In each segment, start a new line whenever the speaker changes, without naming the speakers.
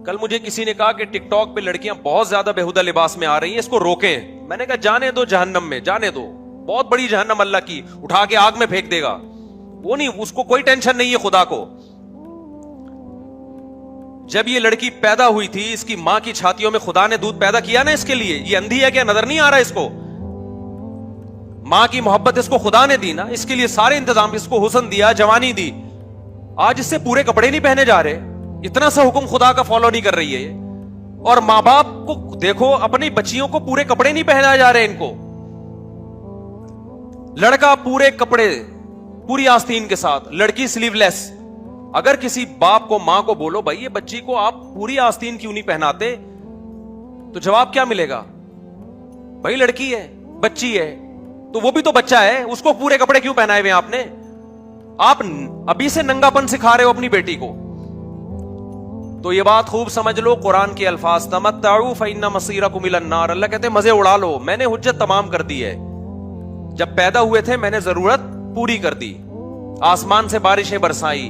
کل مجھے کسی نے کہا کہ ٹک ٹاک پہ لڑکیاں بہت زیادہ بےہودہ لباس میں آ رہی ہیں, اس کو روکیں. میں نے کہا جانے دو جہنم میں, جانے دو, بہت بڑی جہنم اللہ کی, اٹھا کے آگ میں پھینک دے گا. وہ نہیں, اس کو کوئی ٹینشن نہیں ہے خدا کو. جب یہ لڑکی پیدا ہوئی تھی, اس کی ماں کی چھاتیوں میں خدا نے دودھ پیدا کیا نا اس کے لیے. یہ اندھی ہے کیا, نظر نہیں آ رہا اس کو؟ ماں کی محبت اس کو خدا نے دی نا, اس کے لیے سارے انتظام, اس کو حسن دیا, جوانی دی. آج اس سے پورے کپڑے نہیں پہنے جا رہے, اتنا سا حکم خدا کا فالو نہیں کر رہی ہے. اور ماں باپ کو دیکھو, اپنی بچیوں کو پورے کپڑے نہیں پہنا جا رہے. ان کو لڑکا پورے کپڑے, پوری آستین کے ساتھ, لڑکی سلیو لیس. اگر کسی باپ کو, ماں کو بولو بھائی یہ بچی کو آپ پوری آستین کیوں نہیں پہناتے, تو جواب کیا ملے گا؟ بھائی لڑکی ہے, بچی ہے, تو وہ بھی تو بچہ ہے, اس کو پورے کپڑے کیوں پہنائے ہوئے آپ نے؟ آپ ابھی سے ننگا پن سکھا رہے ہو اپنی بیٹی کو. تو یہ بات خوب سمجھ لو, قرآن کے الفاظ, تمتعوا فإن مصيركم إلى النار. اللہ کہتے ہیں مزے اڑا لو, میں نے حجت تمام کر دی ہے. جب پیدا ہوئے تھے میں نے ضرورت پوری کر دی, آسمان سے بارشیں برسائی,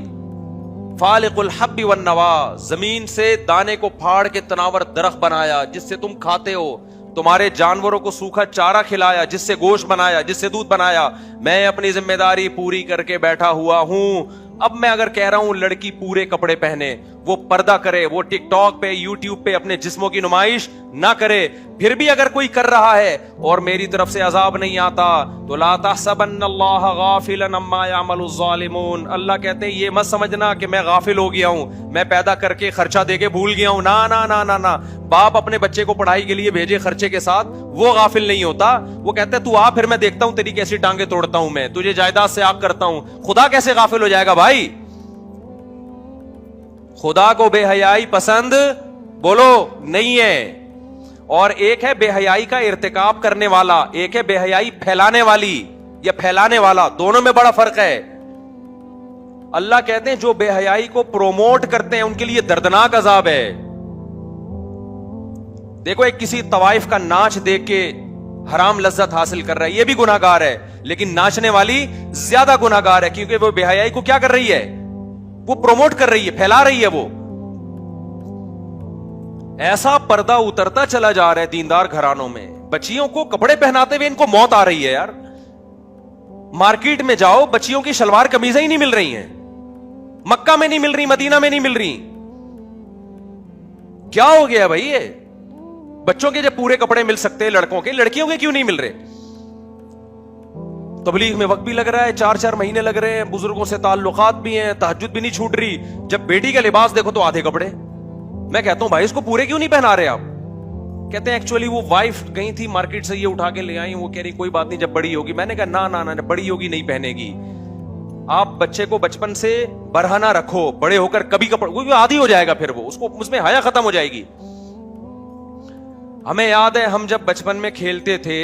فالق الحب والنوا, زمین سے دانے کو پھاڑ کے تناور درخت بنایا جس سے تم کھاتے ہو, تمہارے جانوروں کو سوکھا چارہ کھلایا جس سے گوشت بنایا, جس سے دودھ بنایا. میں اپنی ذمہ داری پوری کر کے بیٹھا ہوا ہوں. اب میں اگر کہہ رہا ہوں لڑکی پورے کپڑے پہنے, وہ پردہ کرے, وہ ٹک ٹاک پہ, یوٹیوب پہ اپنے جسموں کی نمائش نہ کرے, پھر بھی اگر کوئی کر رہا ہے اور میری طرف سے عذاب نہیں آتا, تو لا تحسبن اللہ غافلا عما يعمل الظالمون. اللہ کہتے ہیں یہ مت سمجھنا کہ میں غافل ہو گیا ہوں, میں پیدا کر کے خرچہ دے کے بھول گیا ہوں. نا نا نا نا نا, باپ اپنے بچے کو پڑھائی کے لیے بھیجے خرچے کے ساتھ, وہ غافل نہیں ہوتا. وہ کہتا ہے تو آ, پھر میں دیکھتا ہوں تیری کیسی ٹانگیں توڑتا ہوں, میں تجھے جائیداد سے آگ کرتا ہوں. خدا کیسے غافل ہو جائے گا بھائی؟ خدا کو بے حیائی پسند بولو نہیں ہے. اور ایک ہے بے حیائی کا ارتکاب کرنے والا, ایک ہے بے حیائی پھیلانے والی یا پھیلانے والا, دونوں میں بڑا فرق ہے. اللہ کہتے ہیں جو بے حیائی کو پروموٹ کرتے ہیں ان کے لیے دردناک عذاب ہے. دیکھو ایک کسی طوائف کا ناچ دیکھ کے حرام لذت حاصل کر رہا ہے, یہ بھی گناہگار ہے, لیکن ناچنے والی زیادہ گناہگار ہے, کیونکہ وہ بے حیائی کو کیا کر رہی ہے, وہ پروموٹ کر رہی ہے, پھیلا رہی ہے. وہ ایسا پردہ اترتا چلا جا رہا ہے دیندار گھرانوں میں, بچیوں کو کپڑے پہناتے ہوئے ان کو موت آ رہی ہے یار. مارکیٹ میں جاؤ, بچیوں کی شلوار قمیضیں ہی نہیں مل رہی ہیں, مکہ میں نہیں مل رہی, مدینہ میں نہیں مل رہی. کیا ہو گیا بھائی؟ یہ بچوں کے جب پورے کپڑے مل سکتے ہیں لڑکوں کے, لڑکیوں کے کیوں نہیں مل رہے؟ تبلیغ میں وقت بھی لگ رہا ہے, 4 مہینے لگ رہے ہیں, بزرگوں سے تعلقات بھی ہیں, تہجد بھی نہیں چھوٹ رہی. جب بیٹی کا لباس دیکھو تو آدھے کپڑے. میں کہتا ہوں بھائی اس کو پورے کیوں نہیں پہنا رہے آپ؟ کہتے ہیں ایکچولی وہ وائف گئی تھی مارکیٹ سے, یہ اٹھا کے لے آئی, وہ کہہ رہی کوئی بات نہیں جب بڑی ہوگی. میں نے کہا نا نا نا, بڑی ہوگی نہیں پہنے گی. آپ بچے کو بچپن سے برہنہ رکھو, بڑے ہو کر کبھی کپڑے عادی ہو جائے گا, پھر وہ اس میں حیا ختم ہو جائے گی. ہمیں یاد ہے ہم جب بچپن میں کھیلتے تھے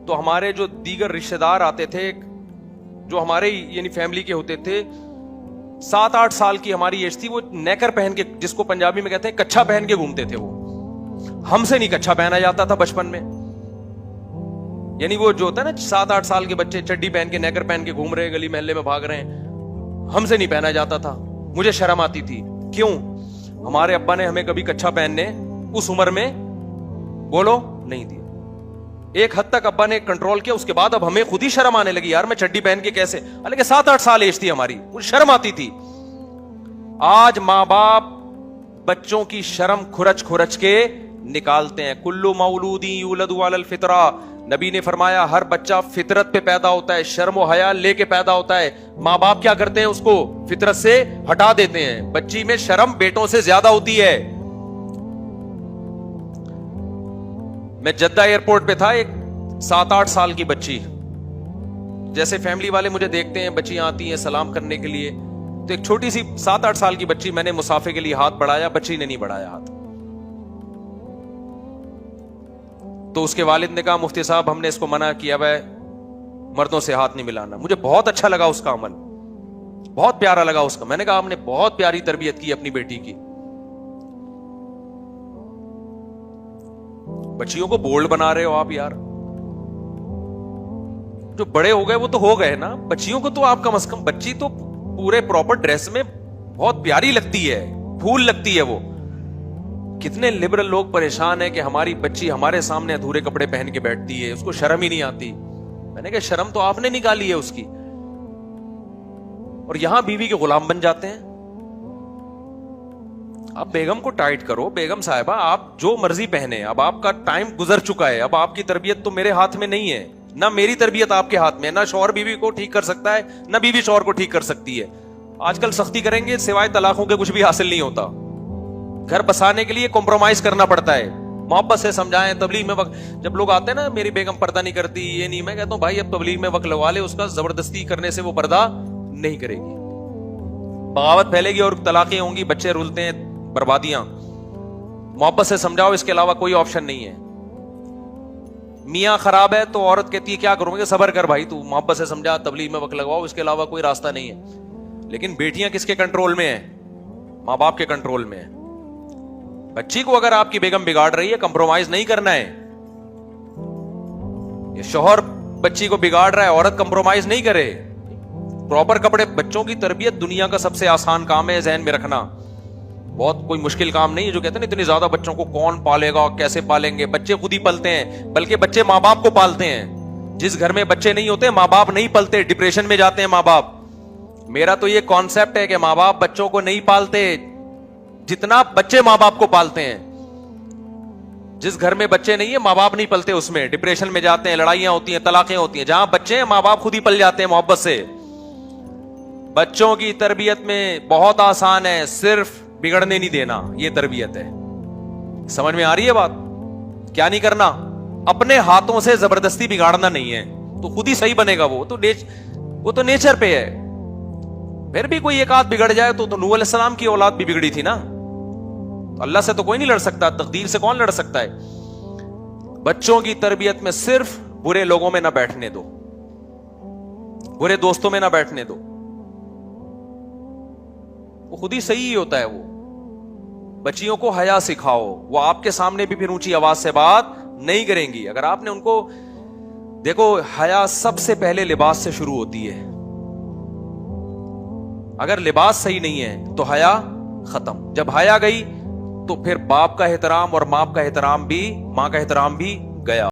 تو ہمارے جو دیگر رشتہ دار آتے تھے, جو ہمارے یعنی فیملی کے ہوتے تھے, 7-8 سال کی ہماری ایج تھی, وہ نیکر پہن کے, جس کو پنجابی میں کہتے ہیں کچھا پہن کے گھومتے تھے. وہ ہم سے نہیں کچھا پہنا جاتا تھا بچپن میں. یعنی وہ جو ہوتا ہے نا 7-8 سال کے بچے چڈی پہن کے, نیکر پہن کے گھوم رہے ہیں, گلی محلے میں بھاگ رہے ہیں, ہم سے نہیں پہنا جاتا تھا. مجھے شرم آتی تھی. کیوں؟ ہمارے ابا نے ہمیں کبھی کچھا پہننے اس عمر میں بولو نہیں دیا. ایک حد تک ابا نے کنٹرول کیا, اس کے بعد اب ہمیں خود ہی شرم آنے لگی, یار میں چڈی پہن کے کیسے, حالانکہ 7-8 سال ایج تھی ہماری, مجھے شرم آتی تھی. آج ماں باپ بچوں کی شرم کھرچ کھرچ کے نکالتے ہیں. کلو مولودی یولد علی الفطرہ, نبی نے فرمایا ہر بچہ فطرت پہ پیدا ہوتا ہے, شرم و حیا لے کے پیدا ہوتا ہے. ماں باپ کیا کرتے ہیں, اس کو فطرت سے ہٹا دیتے ہیں. بچی میں شرم بیٹوں سے زیادہ ہوتی ہے. میں جدہ ایئرپورٹ پہ تھا, ایک 7-8 سال کی بچی, جیسے فیملی والے مجھے دیکھتے ہیں, بچیاں آتی ہیں سلام کرنے کے لیے, تو ایک چھوٹی سی 7-8 سال کی بچی, میں نے مسافے کے لیے ہاتھ بڑھایا, بچی نے نہیں بڑھایا ہاتھ. تو اس کے والد نے کہا مفتی صاحب ہم نے اس کو منع کیا ہے مردوں سے ہاتھ نہیں ملانا. مجھے بہت اچھا لگا اس کا عمل, بہت پیارا لگا اس کا. میں نے کہا آپ نے بہت پیاری تربیت کی اپنی بیٹی کی. بچیوں کو بولڈ بنا رہے ہو آپ یار, جو بڑے ہو گئے وہ تو ہو گئے نا, بچیوں کو تو آپ کم از کم, بچی تو پورے پراپر ڈریس میں بہت پیاری لگتی ہے, پھول لگتی ہے وہ. کتنے لبرل لوگ پریشان ہیں کہ ہماری بچی ہمارے سامنے ادھورے کپڑے پہن کے بیٹھتی ہے, اس کو شرم ہی نہیں آتی. میں نے کہا شرم تو آپ نے نکالی ہے اس کی, اور یہاں بیوی کے غلام بن جاتے ہیں. آپ بیگم کو ٹائٹ کرو, بیگم صاحبہ آپ جو مرضی پہنے, اب آپ کا ٹائم گزر چکا ہے, اب آپ کی تربیت تو میرے ہاتھ میں نہیں ہے, نہ میری تربیت آپ کے ہاتھ میں, نہ شوہر بیوی کو ٹھیک کر سکتا ہے, نہ بیوی شوہر کو ٹھیک کر سکتی ہے. آج کل سختی کریں گے سوائے طلاقوں کے کچھ بھی حاصل نہیں ہوتا. گھر بسانے کے لیے کمپرومائز کرنا پڑتا ہے, محبت سے سمجھائیں. تبلیغ میں وقت جب لوگ آتے ہیں نا, میری بیگم پردہ نہیں کرتی, یہ نہیں, میں کہتا ہوں بھائی اب تبلیغ میں وقت لگوا لے, اس کا زبردستی کرنے سے وہ پردہ نہیں کرے گی, بغاوت پھیلے گی اور طلاقیں ہوں گی, بچے رولتے ہیں, بربادیاں. محبت سے سمجھاؤ, اس کے علاوہ کوئی آپشن نہیں ہے. میاں خراب ہے تو عورت کہتی ہے کیا کروں گے, صبر کر بھائی, تو محبت سے سمجھا, تبلیغ میں وقت لگواؤ, اس کے علاوہ کوئی راستہ نہیں ہے. لیکن بیٹیاں کس کے کنٹرول میں ہیں؟ ماں باپ کے کنٹرول میں ہیں. بچی کو اگر آپ کی بیگم بگاڑ رہی ہے, کمپرومائز نہیں کرنا ہے. یہ شوہر بچی کو بگاڑ رہا ہے, عورت کمپرومائز نہیں کرے. پراپر کپڑے, بچوں کی تربیت دنیا کا سب سے آسان کام ہے, ذہن میں رکھنا. بہت کوئی مشکل کام نہیں ہے. جو کہتے ہیں نا اتنی زیادہ بچوں کو کون پالے گا, کیسے پالیں گے, بچے خود ہی پلتے ہیں, بلکہ بچے ماں باپ کو پالتے ہیں. جس گھر میں بچے نہیں ہوتے, ماں باپ نہیں پلتے, ڈپریشن میں جاتے ہیں ماں باپ. میرا تو یہ کانسیپٹ ہے کہ ماں باپ بچوں کو نہیں پالتے جتنا بچے ماں باپ کو پالتے ہیں. جس گھر میں بچے نہیں ہیں, ماں باپ نہیں پلتے, اس میں ڈپریشن میں جاتے ہیں, لڑائیاں ہوتی ہیں, طلاقیں ہوتی ہیں. جہاں بچے ہیں, ماں باپ خود ہی پل جاتے ہیں محبت سے. بچوں کی تربیت میں بہت آسان ہے, صرف بگڑنے نہیں دینا, یہ تربیت ہے. سمجھ میں آ رہی ہے بات؟ کیا نہیں کرنا؟ اپنے ہاتھوں سے زبردستی بگاڑنا نہیں ہے, تو خود ہی صحیح بنے گا. وہ تو نیچر پہ ہے. پھر بھی کوئی ایک آدھ بگڑ جائے تو نوح علیہ السلام کی اولاد بھی بگڑی تھی نا. تو اللہ سے تو کوئی نہیں لڑ سکتا, تقدیر سے کون لڑ سکتا ہے. بچوں کی تربیت میں صرف برے لوگوں میں نہ بیٹھنے دو, برے دوستوں میں نہ بیٹھنے دو. وہ خود ہی صحیح ہوتا ہے. وہ بچیوں کو حیا سکھاؤ, وہ آپ کے سامنے بھی پھر اونچی آواز سے بات نہیں کریں گی. اگر آپ نے ان کو دیکھو, حیا سب سے پہلے لباس سے شروع ہوتی ہے. اگر لباس صحیح نہیں ہے تو حیا ختم. جب حیا گئی تو پھر باپ کا احترام اور ماں کا احترام بھی گیا.